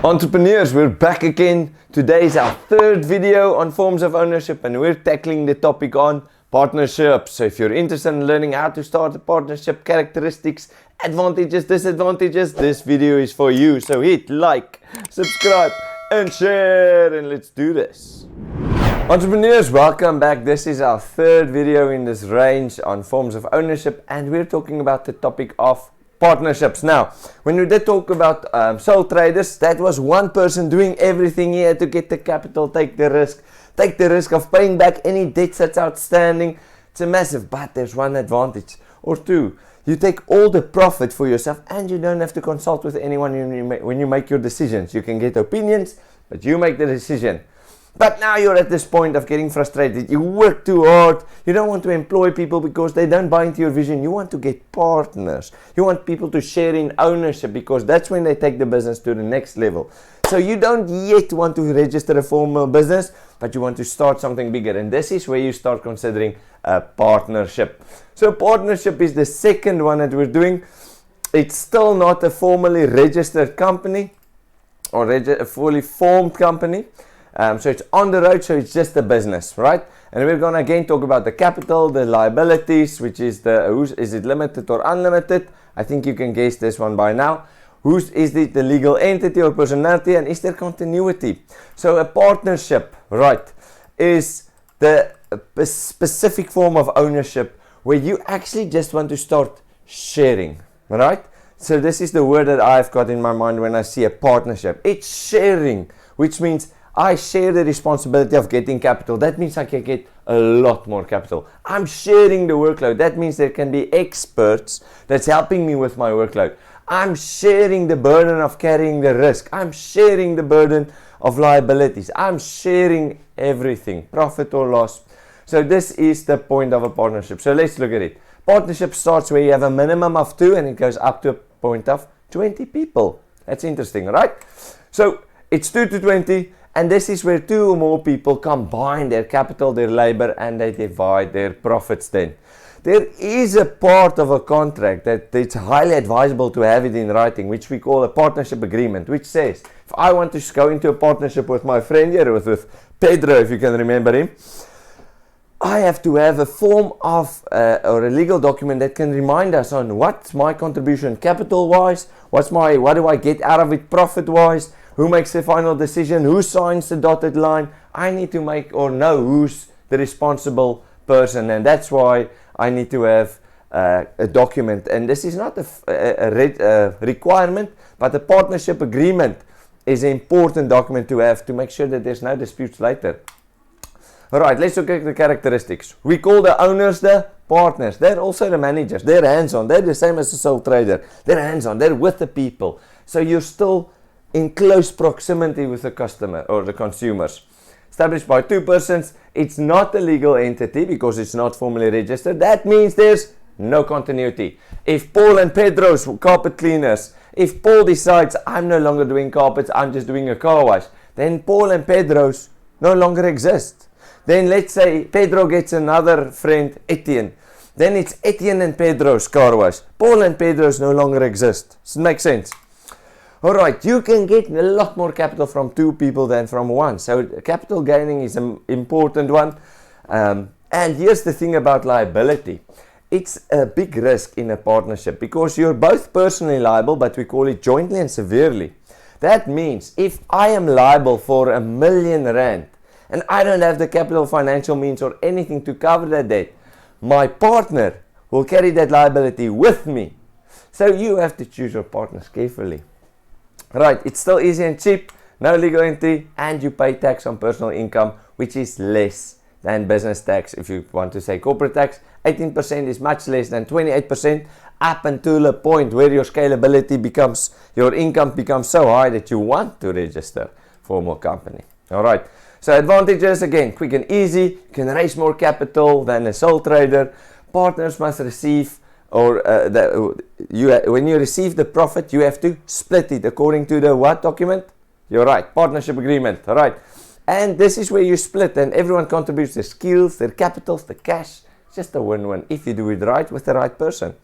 Entrepreneurs, we're back again. Today is our third video on forms of ownership and we're tackling the topic on partnerships. So if you're interested in learning how to start a partnership, characteristics, advantages, disadvantages, this video is for you. So hit like, subscribe and share, and let's do this. Entrepreneurs, welcome back. This is our third video in this range on forms of ownership and we're talking about the topic of partnerships. Now, when we did talk about sole traders, that was one person doing everything. He had to get the capital, take the risk of paying back any debts that's outstanding. It's a massive, but there's one advantage or two. You take all the profit for yourself and you don't have to consult with anyone when you make your decisions. You can get opinions, but you make the decision. But now you're at this point of getting frustrated. You work too hard. You don't want to employ people because they don't buy into your vision. You want to get partners. You want people to share in ownership because that's when they take the business to the next level. So you don't yet want to register a formal business, but you want to start something bigger. And this is where you start considering a partnership. So partnership is the second one that we're doing. It's still not a formally registered company or a fully formed company. So it's on the road, so it's just a business, right? And we're going to again talk about the capital, the liabilities, which is is it limited or unlimited? I think you can guess this one by now. Is it the legal entity or personality, and is there continuity? So a partnership, right, is the specific form of ownership where you actually just want to start sharing, right? So this is the word that I've got in my mind when I see a partnership. It's sharing, which means I share the responsibility of getting capital. That means I can get a lot more capital. I'm sharing the workload. That means there can be experts that's helping me with my workload. I'm sharing the burden of carrying the risk. I'm sharing the burden of liabilities. I'm sharing everything, profit or loss. So this is the point of a partnership. So let's look at it. Partnership starts where you have a minimum of 2 and it goes up to a point of 20 people. That's interesting, right? So it's 2 to 20. And this is where 2 or more people combine their capital, their labor, and they divide their profits then. There is a part of a contract that it's highly advisable to have it in writing, which we call a partnership agreement, which says, if I want to go into a partnership with my friend here, with Pedro, if you can remember him, I have to have a form of, or a legal document that can remind us on what's my contribution capital-wise, what do I get out of it profit-wise, who makes the final decision, who signs the dotted line. I need to make or know who's the responsible person, and that's why I need to have a document. And this is not a requirement, but a partnership agreement is an important document to have to make sure that there's no disputes later. Alright, let's look at the characteristics. We call the owners the partners. They're also the managers. They're hands-on. They're the same as a sole trader. They're hands-on. They're with the people. So you're still in close proximity with the customer or the consumers. Established by 2 persons, it's not a legal entity because it's not formally registered. That means there's no continuity. If Paul and Pedro's carpet cleaners, if Paul decides I'm no longer doing carpets, I'm just doing a car wash, then Paul and Pedro's no longer exist. Then let's say Pedro gets another friend, Etienne. Then it's Etienne and Pedro's car wash. Paul and Pedro's no longer exist. Does it make sense? Alright, you can get a lot more capital from 2 people than from 1. So capital gaining is an important one. And here's the thing about liability. It's a big risk in a partnership because you're both personally liable, but we call it jointly and severely. That means if I am liable for R1,000,000 and I don't have the capital, financial means or anything to cover that debt, my partner will carry that liability with me. So you have to choose your partners carefully. Right, it's still easy and cheap, no legal entity, and you pay tax on personal income, which is less than business tax. If you want to say corporate tax, 18% is much less than 28%, up until a point where your scalability becomes, your income becomes so high that you want to register formal company. Alright, so advantages, again, quick and easy. You can raise more capital than a sole trader. Partners must receive, or when you receive the profit, you have to split it according to the what document? You're right, partnership agreement. All right, and this is where you split, and everyone contributes their skills, their capitals, the cash. It's just a win-win if you do it right with the right person.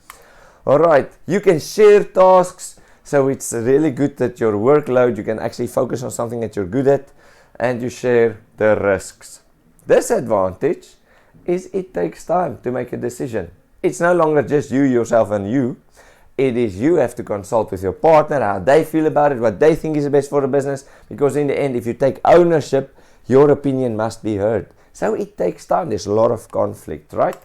All right, you can share tasks. So it's really good that your workload, you can actually focus on something that you're good at, and you share the risks. Disadvantage is it takes time to make a decision. It's no longer just you, yourself, and you. It is you have to consult with your partner, how they feel about it, what they think is the best for the business, because in the end, if you take ownership, your opinion must be heard. So it takes time. There's a lot of conflict, right?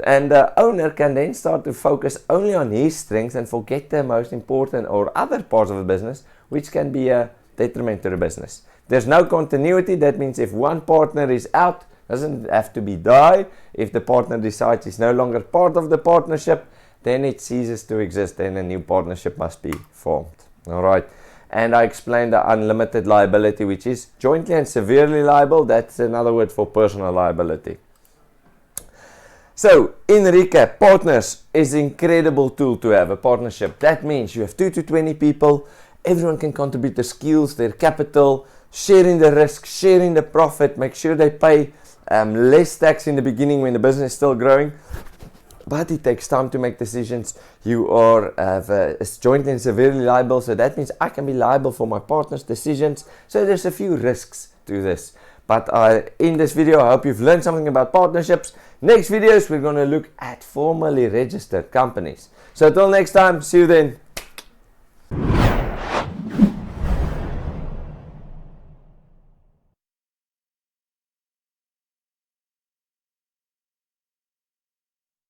And the owner can then start to focus only on his strengths and forget the most important or other parts of the business, which can be a detriment to the business. There's no continuity. That means if one partner is out, doesn't have to be die. If the partner decides he's no longer part of the partnership, then it ceases to exist. Then a new partnership must be formed. All right. And I explained the unlimited liability, which is jointly and severely liable. That's another word for personal liability. So, in recap, partners is an incredible tool to have, a partnership. That means you have 2 to 20 people, everyone can contribute their skills, their capital, sharing the risk, sharing the profit, make sure they pay less tax in the beginning when the business is still growing. But it takes time to make decisions. You are jointly and severely liable, so that means I can be liable for my partner's decisions. So there's a few risks to this. But in this video, I hope you've learned something about partnerships. Next videos, we're going to look at formally registered companies. So till next time, see you then.